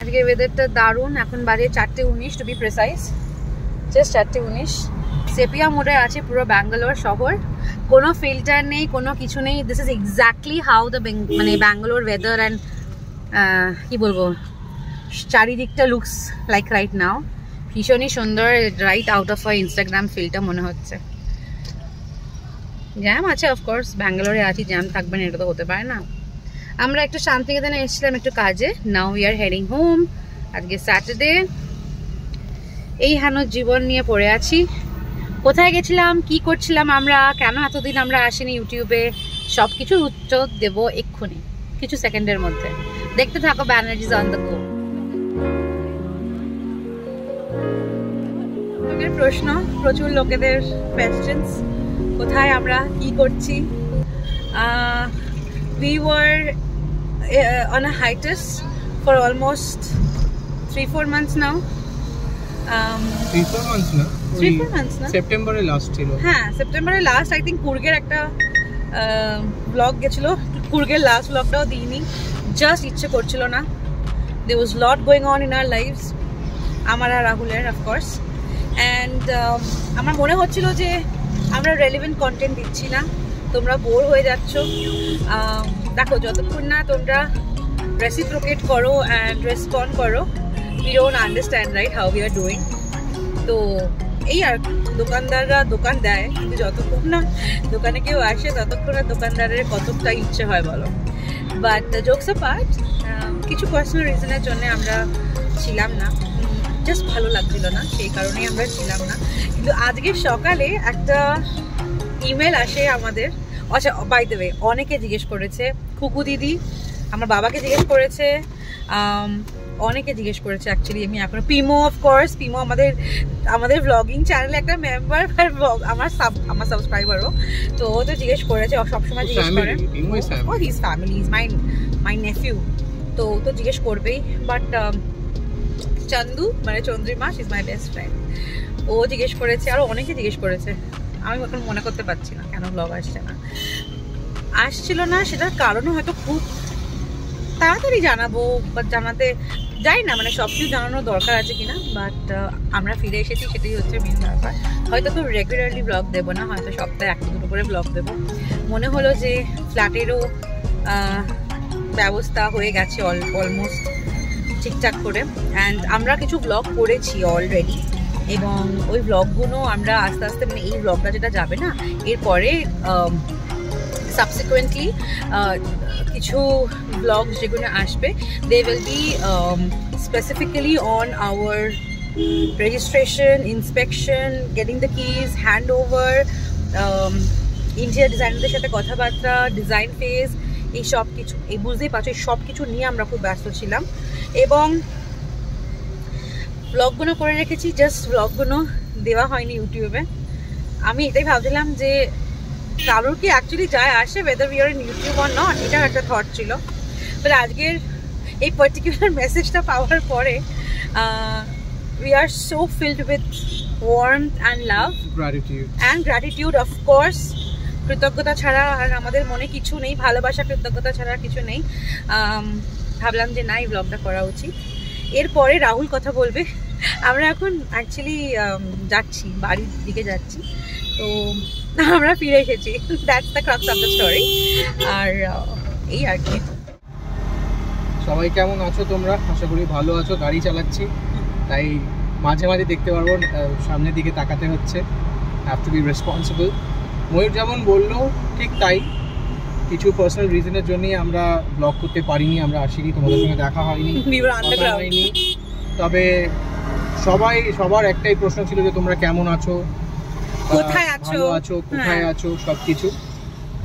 আজকে ওয়েদারটা দারুণ। এখন বাজে 4:19 to be precise, just 4:19। Sepia মোড়ে আছে পুরো ব্যাঙ্গালোর শহর, কোনো ফিল্টার নেই, কোনো কিছু নেই। This is exactly how the মানে ব্যাঙ্গালোর ওয়েদার অ্যান্ড কি বলবো, চারিদিকটা লুকস লাইক রাইট নাও। ভীষণই সুন্দর, right out of Instagram filter মনে হচ্ছে। জ্যাম আছে অফকোর্স, ব্যাঙ্গালোরে আছি, জ্যাম থাকবে না এটা তো হতে পারে না। আমরা একটু শান্তিনিকেতনে এসেছিলাম একটু কাজে। Now we are heading home. আজকে স্যাটারডে। এই হেন জীবন নিয়ে পড়ে আছি। কোথায় গেছিলাম, কি করছিলাম আমরা, কেন এতদিন আমরা আসিনি ইউটিউবে, সব কিছুর উত্তর দেব এক্ষুনি কিছু সেকেন্ডের মধ্যে। দেখতে থাকো ব্যানার্জিজ অন দ্য গো। লোকের প্রশ্ন, প্রচুর লোকেদের কোয়েশ্চেনস, কোথায় আমরা কি করছি। We were on a hiatus for almost 3-4 months now. 3-4 months না, 3-4 months না, সেপ্টেম্বরে লাস্ট ছিল। হ্যাঁ সেপ্টেম্বরে লাস্ট। আই থিঙ্ক কুর্গের একটা ব্লগ গেছিল, কুর্গের লাস্ট ব্লগটাও দিইনি, জাস্ট ইচ্ছে করছিল না। There was lot going on in our lives, আমার আর রাহুলের অফকোর্স। অ্যান্ড আমার মনে হচ্ছিল যে আমরা রেলিভেন্ট কন্টেন্ট দিচ্ছি না, তোমরা বোর হয়ে যাচ্ছ। দেখো যতক্ষণ না তোমরা রেসিপ্রোকেট করো অ্যান্ড রেসপন্ড করো, we don't understand right how we are doing. তো এই আর দোকানদাররা দোকান দেয়, কিন্তু যতক্ষণ না দোকানে কেউ আসে ততক্ষণ না দোকানদারের কতটা ইচ্ছে হয় বলো। বাট জোকস অ্যাপার্ট, কিছু পার্সোনাল রিজনের জন্য আমরা ছিলাম না, জাস্ট ভালো লাগছিল না, সেই কারণেই আমরা ছিলাম না। কিন্তু আজকে সকালে একটা ইমেল আসে আমাদের। আচ্ছা বাই দ্য ওয়ে, অনেকে জিজ্ঞেস করেছে, খুকু দিদি আমার বাবাকে জিজ্ঞেস করেছে, অনেকে জিজ্ঞেস করেছে অ্যাকচুয়ালি। আমি এখন পিমো, অফকোর্স পিমো আমাদের ভ্লগিং চ্যানেলে একটা মেম্বার, আমার সাবস্ক্রাইবারও, তো ও তো জিজ্ঞেস করেছে, সবসময় জিজ্ঞেস করে। ও his family, is my nephew, তো ও তো জিজ্ঞেস করবেই। বাট চন্দু মানে Chandrima, she is my best friend, ও জিজ্ঞেস করেছে, আরও অনেকে জিজ্ঞেস করেছে। আমি এখন মনে করতে পারছি না কেন ব্লগ আসছিল না, সেটার কারণও হয়তো খুব তাড়াতাড়ি জানাবো, বাট জানাতে যাই না, মানে সব কিছু জানানোর দরকার আছে কিনা। বাট আমরা ফিরে এসেছি, সেটাই হচ্ছে মেন ব্যাপার। হয়তো খুব রেগুলারলি ব্লগ দেবো না, হয়তো সপ্তাহে 1-2 করে ব্লগ দেবো। মনে হলো যে ফ্ল্যাটেরও ব্যবস্থা হয়ে গেছে অলমোস্ট ঠিকঠাক করে, অ্যান্ড আমরা কিছু ব্লগ করেছি অলরেডি, এবং ওই ব্লগগুলো আমরা আস্তে আস্তে, মানে এই ব্লগটা যেটা যাবে না এরপরে সাবসিকুয়েন্টলি কিছু ব্লগ যেগুলো আসবে, they will be specifically on our registration, inspection, getting the keys, hand over, interior ডিজাইনারদের সাথে কথাবার্তা, ডিজাইন ফেজ, এই সব কিছু, এই বুঝতেই পারছো, এই সব কিছু নিয়ে আমরা খুব ব্যস্ত ছিলাম। এবং ব্লগগুলো করে রেখেছি, জাস্ট ব্লগগুলো দেওয়া হয়নি ইউটিউবে। আমি এটাই ভাবছিলাম যে কারোর কি অ্যাকচুয়ালি যায় আসে whether we are in YouTube or not, এটার একটা থট ছিল। বাট আজকের এই পার্টিকুলার মেসেজটা পাওয়ার পরে we are so filled with warmth and love, gratitude of course. কৃতজ্ঞতা ছাড়া আর আমাদের মনে কিছু নেই, ভালোবাসা কৃতজ্ঞতা ছাড়া কিছু নেই। ভাবলাম যে না, এই ব্লগটা করা উচিত। এরপরে রাহুল কথা বলবে। আমরা এখন অ্যাকচুয়ালি যাচ্ছি, বাড়ির দিকে যাচ্ছি, তো আমরা ফিরে এসেছি, that's the crux of the story. আর এই আর কি। সবাই কেমন আছো তোমরা? আশা করি ভালো আছো। গাড়ি চালাচ্ছি, তাই মাঝে মাঝে দেখতে পারবো সামনের দিকে তাকাতে হচ্ছে। Have to be responsible. Mayur যেমন বললো ঠিক তাই, কিছু পার্সোনাল রিজনের জন্যই আমরা ব্লগ করতে পারিনি, আমরা আসিনি, তোমাদের সঙ্গে দেখা হয়নি, হয়নি। তবে সবার একটাই প্রশ্ন ছিল যে তোমরা কেমন আছো, কোথায় আছো, কোথায় আছো, সব কিছু।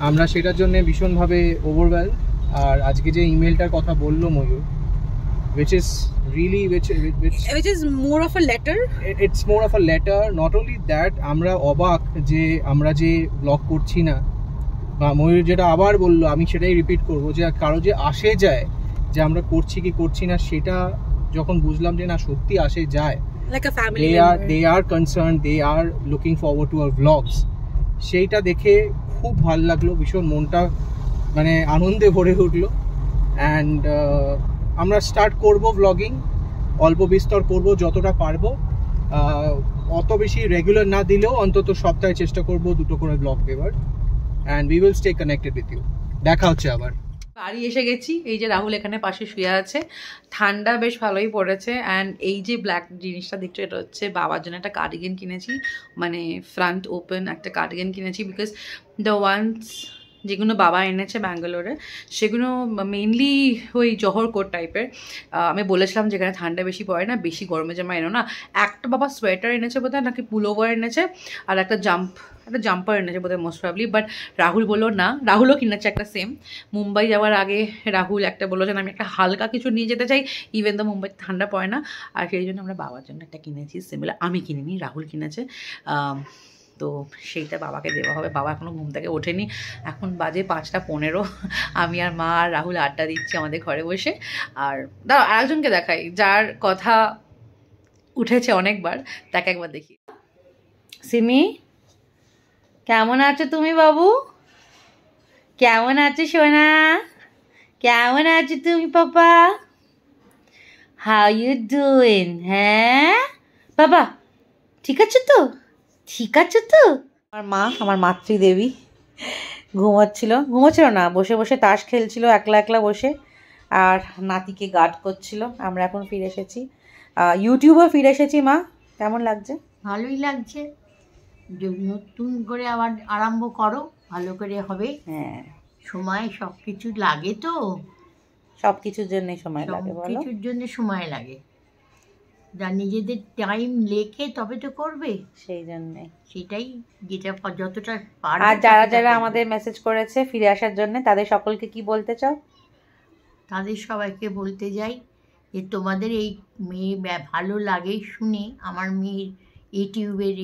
আমরা সেটার জন্য ভীষণভাবে ওভারওয়েলড। আর আজকে যে ইমেলটার কথা বললো ময়ূর, which is more of a letter. It's more of a letter. Not only that, আমরা অবাক যে আমরা যে ব্লগ করছি না, বা ময়ূর যেটা আবার বললো, আমি সেটাই রিপিট করবো, যে কারো যে আসে যায় যে আমরা করছি কি করছি না, সেটা যখন বুঝলাম যে না সত্যি আসে যায়, like a family they are concerned, they are looking forward to our vlogs, সেইটা দেখে খুব ভালো লাগলো, ভীষণ মনটা মানে আনন্দে ভরে উঠলো। অ্যান্ড আমরা স্টার্ট করব ব্লগিং, অল্প বিস্তর করব যতটা পারবো, অত বেশি রেগুলার না দিলেও অন্তত সপ্তাহে চেষ্টা করব 2টো করে ব্লগ দেওয়ার। And we will stay connected with you. দেখা হচ্ছে আবার। বাড়ি এসে গেছি, এই যে রাহুল এখানে পাশে শুয়ে আছে, ঠান্ডা বেশ ভালোই পড়েছে। অ্যান্ড এই যে ব্ল্যাক জিনিসটা দেখছো, এটা হচ্ছে বাবার জন্য একটা কার্ডিগান কিনেছি, মানে ফ্রন্ট ওপেন একটা কার্ডিগান কিনেছি, বিকজ দ্য ওয়ান্স যেগুলো বাবা এনেছে ব্যাঙ্গালোরে সেগুলো মেনলি ওই জহর কোট টাইপের। আমি বলেছিলাম যেখানে ঠান্ডা বেশি পড়ে না, বেশি গরমে জামা এনো না। একটা বাবা সোয়েটার এনেছে বোধহয়, নাকি পুলোভার এনেছে, আর একটা জাম্পার এনেছে বোধহয় মোস্ট প্রবলি। বাট রাহুল বললো না, রাহুলও কিনেছে একটা সেম। মুম্বাই যাওয়ার আগে রাহুল একটা বললো যে আমি একটা হালকা কিছু নিয়ে যেতে চাই, ইভেন তো মুম্বাইতে ঠান্ডা পড়ে না। আর সেই জন্য আমরা বাবার জন্য একটা কিনেছি সিমিলার। আমি কিনিনি, রাহুল কিনেছে। তো সেইটা বাবাকে দেওয়া হবে। বাবা এখনও ঘুম থেকে ওঠেনি, এখন বাজে 5:15। আমি আর মা আর রাহুল আড্ডা দিচ্ছি আমাদের ঘরে বসে। আর দাঁড়াও আরেকজনকে দেখাই, যার কথা উঠেছে অনেকবার, তাকে একবার দেখি। সিমি, কেমন আছো তুমি বাবু? কেমন আছো সোনা? কেমন আছো তুমি পাপা? How you doing? হ্যাঁ বাবা, ঠিক আছে তো? ঠিক আছে তো? আমার মা, আমার মাতৃদেবী ঘুমোচ্ছিল না, বসে বসে তাস খেলছিল একলা একলা বসে, আর নাতিকে গার্ড করছিল। আমরা এখন ফিরে এসেছি, ইউটিউবে ফিরে এসেছি। মা কেমন লাগছে? ভালোই লাগছে, নতুন করে আবার আরম্ভ করো, ভালো করে হবে। হ্যাঁ, সময় সব কিছু লাগে, তো সব কিছুর জন্যই সময় লাগে, বলো। কিছুর জন্য সময় লাগে, যা নিজেদের টাইম লেখে তবে তো করবে, সেই জন্যই সেটাই যেটা যতটা পারবে। আর যারা যারা আমাদের মেসেজ করেছে ফিরে আসার জন্য, তাদের সকলকে কি বলতে চাও? তাদের সবাইকে বলতে যাই যে তোমাদের এই মেয়ে ভালো লাগে শুনে, আমার মেয়ের ইউটিউবের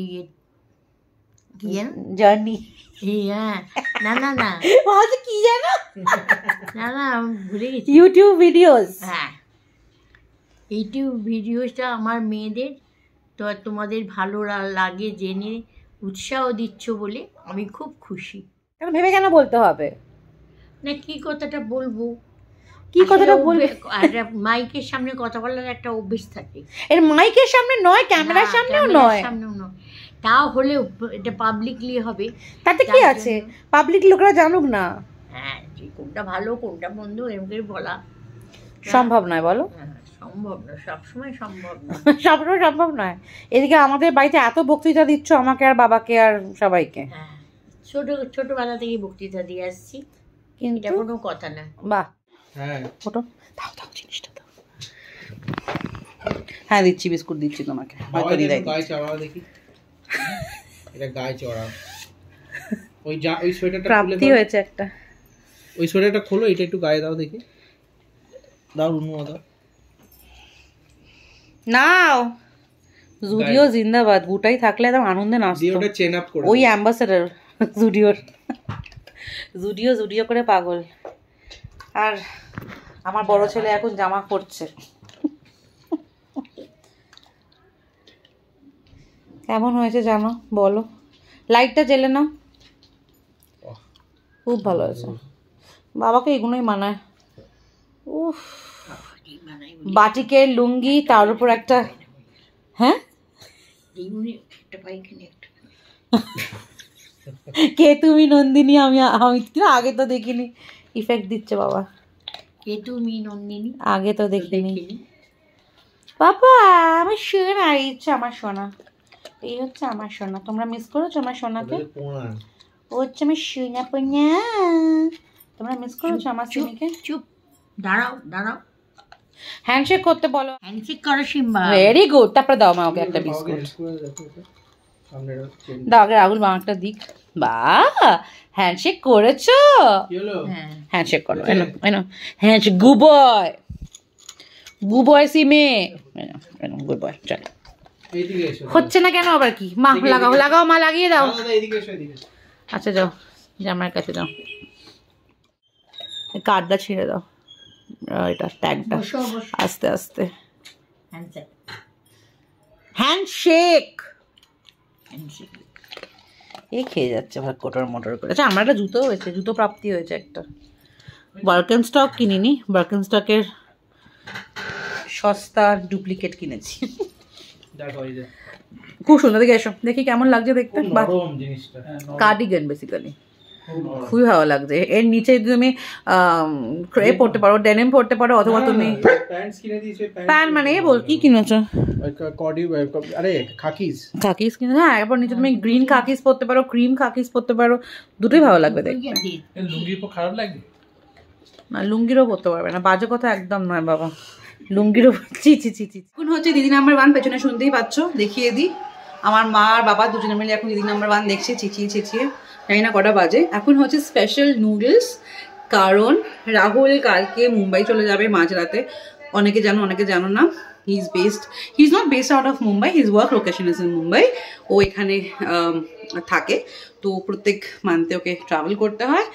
কি জানো জার্নি, হ্যাঁ না না না কি জানো, না না আমি ভুলে গেছি, ইউটিউব ভিডিওস। হ্যাঁ, ইউটিউব ভিডিওসটা আমার মেয়েদের তো তোমাদের ভালো লাগে জেনে উৎসাহ দিচ্ছ বলে আমি খুব খুশি। ভেবে কেন বলতে হবে? না, কি কথাটা বলবো, কি কথাটা বলবে? একটা মাইকের সামনে কথা বলার একটা অভ্যেস থাকে। এর মাইকের সামনে নয়, ক্যামেরার সামনেও নয়, তাও হলেও এটা পাবলিকলি হবে, তাতে কি আছে? পাবলিক লোকরা জানুক না। হ্যাঁ, কোনটা ভালো কোনটা মন্দ এরকম করে বলা সম্ভব নয়, বলো। সম্ভব না, সবসময় সম্ভব না, সবসময় সম্ভব নয়। এদিকে আমাদের বাড়িতে এত বক্তৃতা দিচ্ছ আমাকে আর বাবাকে আর সবাইকে। হ্যাঁ, ছোটবেলা থেকে বক্তৃতা দিয়ে আসছি, কিন্তু এটা কোনো কথা না। বাহ, হ্যাঁ ফটো দাও, দাও জিনিসটা দাও। হ্যাঁ দিচ্ছি, বিস্কুট দিচ্ছি তোমাকে। হয়তো দিদাই গায়ে চড়াও দেখি, এটা গায়ে চড়াও। ওই সোয়েটারটা প্রাপ্তি হয়েছে একটা। ওই সোয়েটারটা খোলো, এটা একটু গায়ে দাও দেখি, দাও রুনু দাও। নাও, জুডিও জিন্দাবাদ। বুটাই থাকলে একদম আনন্দে নাচতো। ওটা চেন আপ করে, ওই অ্যাম্বাসেডর জুডিওর। জুডিও করে পাগল। আর আমার বড় ছেলে এখন জামা পরছে। কেমন হয়েছে জানো, বলো? লাইটটা জ্বেলে নাও। খুব ভালো হয়েছে, বাবাকে এগুলোই মানায়। উফ, বাটিকের লুঙ্গি, তার উপর একটা, হ্যাঁ কে তুমি নন্দিনী? আমি আগে তো দেখিনি। ইফেক্ট দিচ্ছে বাবা। কে তুমি নন্দিনী? আগে তো দেখিনি বাবা। আমার সোনা, এই হচ্ছে আমার সোনা, এই হচ্ছে আমার সোনা। তোমরা মিস করেছো আমার সোনাকে? ও হচ্ছে আমার সোনা পোনা। তোমরা মিস করেছো আমার সিমিকে? চুপ, দাঁড়াও দাঁড়াও, হ্যান্ডশেক করতে বলো। হ্যান্ডশেক করো সিম্বা। Very good. তারপরে দাও মা ওকে একটা বিস্কুট দাও। আগে রাহুল মা একটা দিক। বাহ, হ্যান্ডশেক করেছো? হ্যান্ডশেক করো, হ্যান্ডশেক। গুড বয় সিমে, গুড বয়। চল, হচ্ছে না কেন আবার? কি মা, লাগাও লাগাও মা, লাগিয়ে দাও। আচ্ছা যাও, জামার কাছে যাও, কার্ডটা ছিঁড়ে দাও, এটা ট্যাগটা। আস্তে আস্তে। হ্যান্ডশেক এই খেয়ে যাচ্ছে ভাগ কোটর মোটর করে। আচ্ছা, আমার একটা জুতো হয়েছে, জুতো প্রাপ্তি হয়েছে একটা। বার্কেন স্টক কিনিনি, বার্কেন স্টকের সস্তা ডুপ্লিকেট কিনেছি। দেখো এই যে খুব সুন্দর, দেখে এসো, দেখি কেমন লাগছে দেখতে। নরম জিনিসটা, কার্ডিগান বেসিক্যালি, খুবই ভালো লাগছে। এর নিচে তুমি ক্রেপ পরতে পারো, ডেনিম পরতে পারো, অথবা তুমি প্যান্টস কিনে দিয়েছো। প্যান্ট মানে বল কি কিনেছো? আরে খাকিস কিনে, হ্যাঁ। এরপর নিচে তুমি গ্রিন খাকিস পরতে পারো, ক্রিম খাকিস পরতে পারো, দুটোই ভালো লাগবে দেখতে। লুঙ্গি পর খারাপ লাগে না, লুঙ্গিরও পরতে পারবে না, বাজে কথা একদম নয় বাবা, লুঙ্গিরও। চি চি চি চি। এখন হচ্ছে দিদি নাম্বার 1, পেছনে শুনতেই পাচ্ছ, দেখিয়ে দিই। আমার মা আর বাবা দুজনে মিলে এখন দিদি নাম্বার 1 দেখছে, চিচিয়ে চিচিয়ে, জানি না কটা বাজে। এখন হচ্ছে স্পেশাল নুডলস, কারণ রাহুল কালকে মুম্বাই চলে যাবে মাঝরাতে। অনেকে জানো, অনেকে জানো না। He is not based out of Mumbai, his work location is in Mumbai. ও এখানে থাকে, তো প্রত্যেক মান্থে ওকে ট্রাভেল করতে হয়।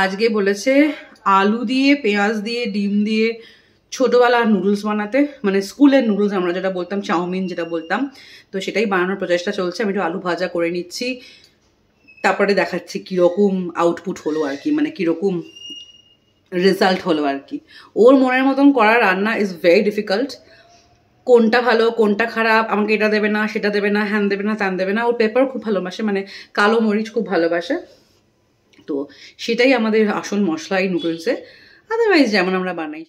আজকে বলেছে আলু দিয়ে, পেঁয়াজ দিয়ে, ডিম দিয়ে ছোটোবেলার নুডলস বানাতে, মানে স্কুলের নুডলস আমরা যেটা বলতাম, চাউমিন যেটা বলতাম, তো সেটাই বানানোর প্রচেষ্টা চলছে। আমি একটু আলু ভাজা করে নিচ্ছি, তারপরে দেখাচ্ছি কীরকম আউটপুট হলো আর কি, মানে কীরকম রেজাল্ট হলো আর কি। ওর মনের মতন করা রান্না ইজ ভেরি ডিফিকাল্ট। কোনটা ভালো কোনটা খারাপ, আমাকে এটা দেবে না, সেটা দেবে না, হ্যান দেবে না, ত্যান দেবে না। ওর পেপার খুব ভালোবাসে, মানে কালো মরিচ খুব ভালোবাসে, তো সেটাই আমাদের আসল মশলা এই নুডলসে। আদারওয়াইজ যেমন আমরা বানাই।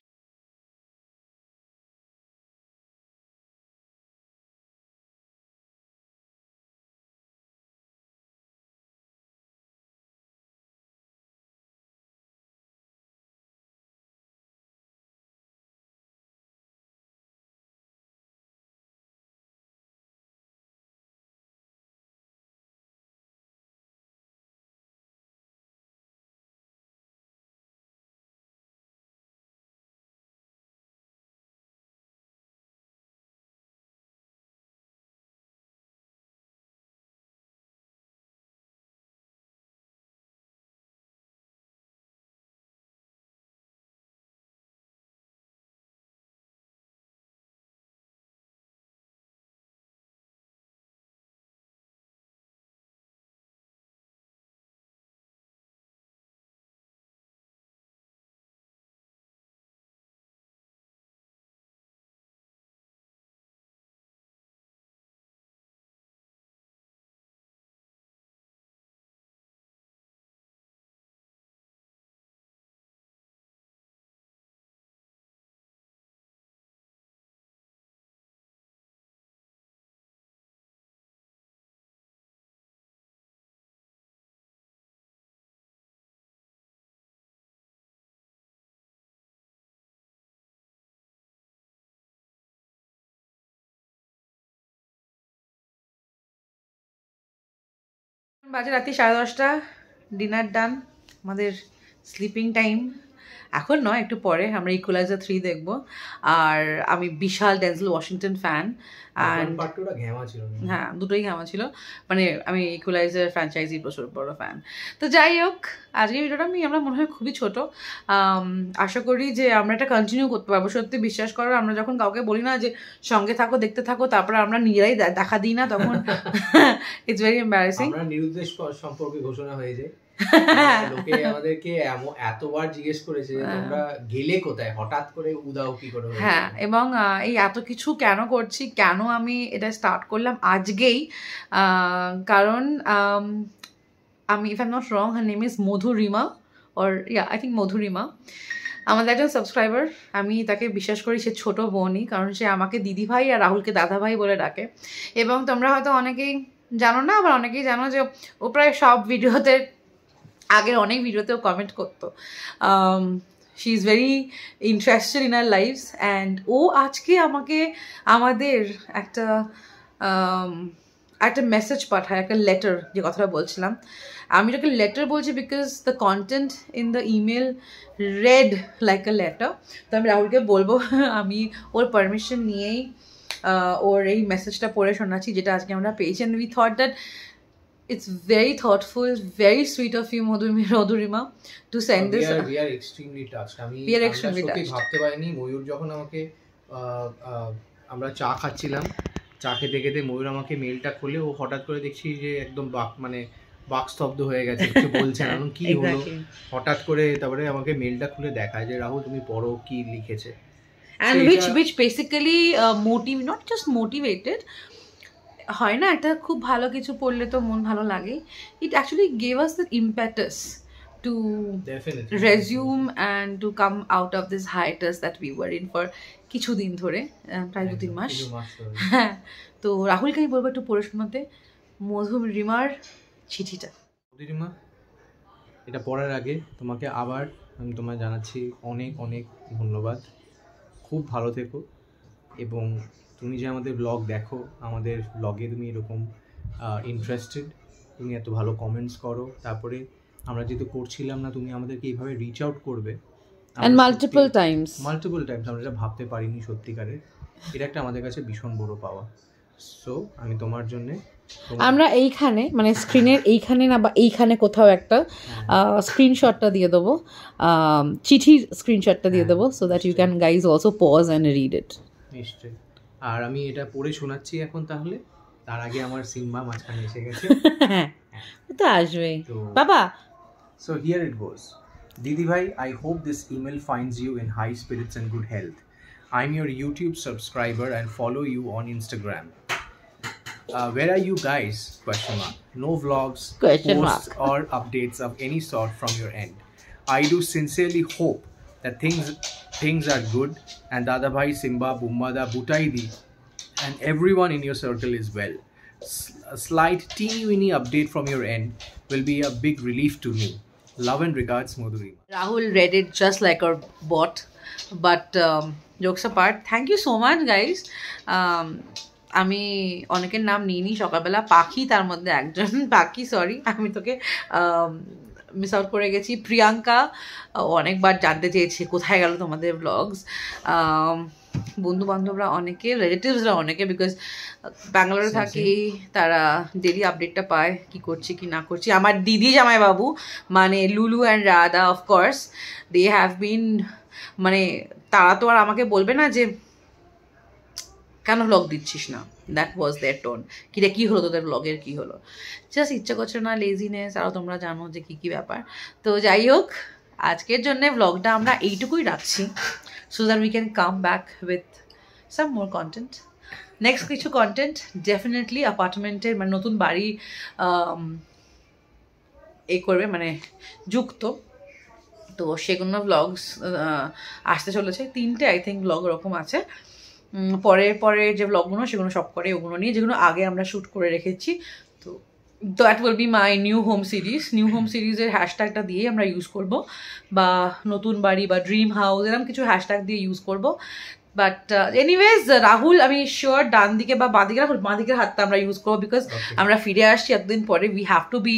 বাজে রাত্রি 10:30, ডিনার ডান, আমাদের স্লিপিং টাইম এখন নয়, একটু পরে আমরা ইকুয়ালাইজার 3 দেখবো। আর আমি বিশাল ডেনজেল ওয়াশিংটন ফ্যান, অ্যান্ড হ্যাঁ দুটোই ঘামা ছিল, মানে আমি ইকুয়ালাইজার ফ্র্যাঞ্চাইজি প্রচুর বড় ফ্যান। তো যাই হোক, আজকের ভিডিওটা আমরা মনে হয় খুবই ছোট, আশা করি যে আমরা এটা কন্টিনিউ করতে পারবো। সত্যি বিশ্বাস করো, আমরা যখন কাউকে বলি না যে সঙ্গে থাকো, দেখতে থাকো, তারপরে আমরা নিজেরাই দেখা দিই না, তখন ইটস ভেরি এম্বারাসিং। আমরা নিরুদ্দেশ সম্পর্কে ঘোষণা হয়ে যায়। লোকে আমাদেরকে এতবার জিজ্ঞেস করেছে যে তোমরা গেলে কোথায়, হঠাৎ করে উদাও কি করে। হ্যাঁ, এবং এই এত কিছু কেন করছি, কেন আমি এটা স্টার্ট করলাম আজকেই, কারণ আমি, if I am not wrong, her name is Madhurima, or I think Madhurima, আমাদের একজন সাবস্ক্রাইবার। আমি তাকে বিশ্বাস করি সে ছোট বোনই, কারণ সে আমাকে দিদি ভাই আর রাহুলকে দাদা ভাই বলে ডাকে। এবং তোমরা হয়তো অনেকেই জানো না, আবার অনেকেই জানো যে ও প্রায় সব ভিডিওতে, আগের অনেক ভিডিওতেও কমেন্ট করতো। She is very interested in our lives, and ও আজকে আমাকে আমাদের একটা মেসেজ পাঠায়, একটা লেটার, যে কথাটা বলছিলাম। আমি এটাকে লেটার বলছি because the contained in the email red like a letter. তো আমি রাহুলকে বলবো, আমি ওর পারমিশন নিয়েই ওর এই মেসেজটা পড়ে শোনাচ্ছি, যেটা আজকে আমরা পেয়েছি। And we thought that it's very thoughtful, very sweet of you, Madhurima, to send this. We are extremely touched. We are extremely touched. ভাবতে পারিনি ময়ূর যখন আমাকে, আমরা চা খাচ্ছিলাম, চা খেতে খেতে ময়ূর আমাকে মেলটা খুলে, ও হঠাৎ করে দেখছি যে একদম বাকস্তব্ধ হয়ে গেছে, কিছু বলছে না, কি হলো হঠাৎ করে। তারপরে আমাকে মেলটা খুলে দেখায় যে রাহুল তুমি পড়ো কি লিখেছে। and which basically not just motivated, হয় না একটা খুব ভালো কিছু পড়লে তো মন ভালো লাগে, it actually gave us the impetus to resume and to come out of this hiatus that we were in for কিছু দিন ধরে, প্রায় 2-3 মাস। হ্যাঁ, তো রাহুলকে আমি বলবো একটু পড়ে শোনাতে মধুরিমার চিঠিটা। মধুরিমা, এটা পড়ার আগে তোমাকে আবার আমি তোমায় জানাচ্ছি অনেক অনেক ধন্যবাদ। খুব ভালো থেকো, এবং তুমি যে আমাদের ব্লগ দেখো, আমাদের ব্লগে তুমি এরকম ইন্টারেস্টেড, তুমি এত ভালো কমেন্টস করো, তারপরে আমরা যেহেতু করছিলাম না তুমি আমাদেরকে এইভাবে রিচ আউট করবে, and multiple times আমরা এটা ভাবতে পারিনি সত্যিকারের। এটা একটা আমাদের কাছে ভীষণ বড় পাওয়া। সো আমি তোমার জন্য, আমরা এইখানে মানে স্ক্রিনের এইখানে না বা এইখানে কোথাও একটা স্ক্রিনশটটা দিয়ে দেবো, চিঠির স্ক্রিনশটটা দিয়ে দেবো, so that you can guys also pause and read it. নিশ্চয়ই। আর আমি এটা পড়ে শোনাচ্ছি এখন, তাহলে তার আগে আমার সিম্বা মাঝখানে এসে গেছে। হ্যাঁ, তো আসবে বাবা। So here it goes. Didi bhai, I hope this email finds you in high spirits and good health. I'm your YouTube subscriber and follow you on Instagram. Where are you guys? Question mark. No vlogs, posts or updates of any sort from your end. I do sincerely hope that things are good and Dada bhai, Simba, Bummada, Butaidi and everyone in your circle is well. A slight teeny-weeny update from your end will be a big relief to me. Love and regards, Madhurima. Rahul read it just like a bot, but jokes apart, thank you so much guys. আমি অনেকের নাম নিইনি সকালবেলা, পাখি তার মধ্যে একজন, পাখি সরি আমি তোকে মিস আউট করে গেছি। প্রিয়াঙ্কা অনেকবার জানতে চেয়েছে কোথায় গেল তোমাদের ব্লগস। বন্ধু বান্ধবরা অনেকে, রিলেটিভসরা অনেকে, বিকজ ব্যাঙ্গালোরে থাকি, তারা ডেলি আপডেটটা পায় কি করছি কি না করছি। আমার দিদি জামাইবাবু মানে Lulu and Radha of course, they have been, মানে তারা তো আর আমাকে বলবে না যে কেন ব্লগ দিচ্ছিস না, দ্যাট ওয়াজ দেয়ার টোন, কিরে কী হলো তোদের ব্লগের কী হলো, জাস্ট ইচ্ছা করছে না, লেজিনেস, আরও তোমরা জানো যে কী কী ব্যাপার। তো যাই হোক, আজকের জন্য ব্লগটা আমরা এইটুকুই রাখছি, so that we can come back with some more content. Next কিছু কন্টেন্ট ডেফিনেটলি অ্যাপার্টমেন্টের মানে নতুন বাড়ি এই করবে মানে যুক্ত, তো সেগুলো ব্লগস আসতে চলেছে। 3টে আই থিঙ্ক ব্লগ ওরকম আছে, পরে যে ব্লগগুলো সেগুলো সব করে ওগুলো নিয়ে, যেগুলো আগে আমরা শ্যুট করে রেখেছি। তো that will be my new home series. New home সিরিজের হ্যাশট্যাগটা দিয়ে আমরা ইউজ করব, বা নতুন বাড়ি বা ড্রিম হাউস এরকম কিছু হ্যাশট্যাগ দিয়ে ইউজ করব। বাট এনিওয়েজ, রাহুল আমি শিওর ডান দিকে বা বাঁ দিকে, রাহুল বাঁ দিকের হাতটা আমরা ইউজ করবো, বিকজ আমরা ফিরে আসছি এতদিন পরে, we have to be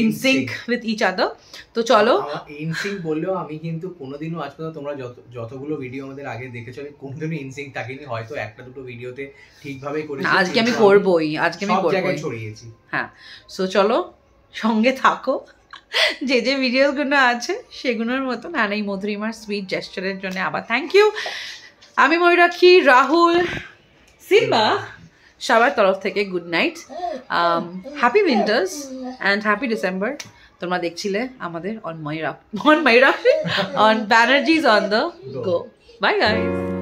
in sync with each other. তো চলো, ইন সিঙ্ক বললেও আমি কিন্তু কোনোদিনও আজ পর্যন্ত তোমরা যতগুলো ভিডিও আমাদের আগে দেখেছো, আমি কোনোদিনও ইন সিঙ্ক থাকিনি, হয়তো একটা দুটো ভিডিওতে ঠিকভাবে করেছি, আজকে আমি করবোই, আজকে আমি করবোই, ছড়িয়েছি। হ্যাঁ, সো চলো সঙ্গে থাকো, যে যে ভিডিওগুলো আছে সেগুলোর মতন। আর এই মধুরিমার সুইট জেস্টারের জন্য আবার থ্যাংক ইউ। আমি ময়ূরাক্ষী, রাহুল, সিম্বা সবার তরফ থেকে good night, happy winters and happy December. তোমরা দেখছিলে আমাদের on Mayurakshi on Banerjee's on the go. Bye guys.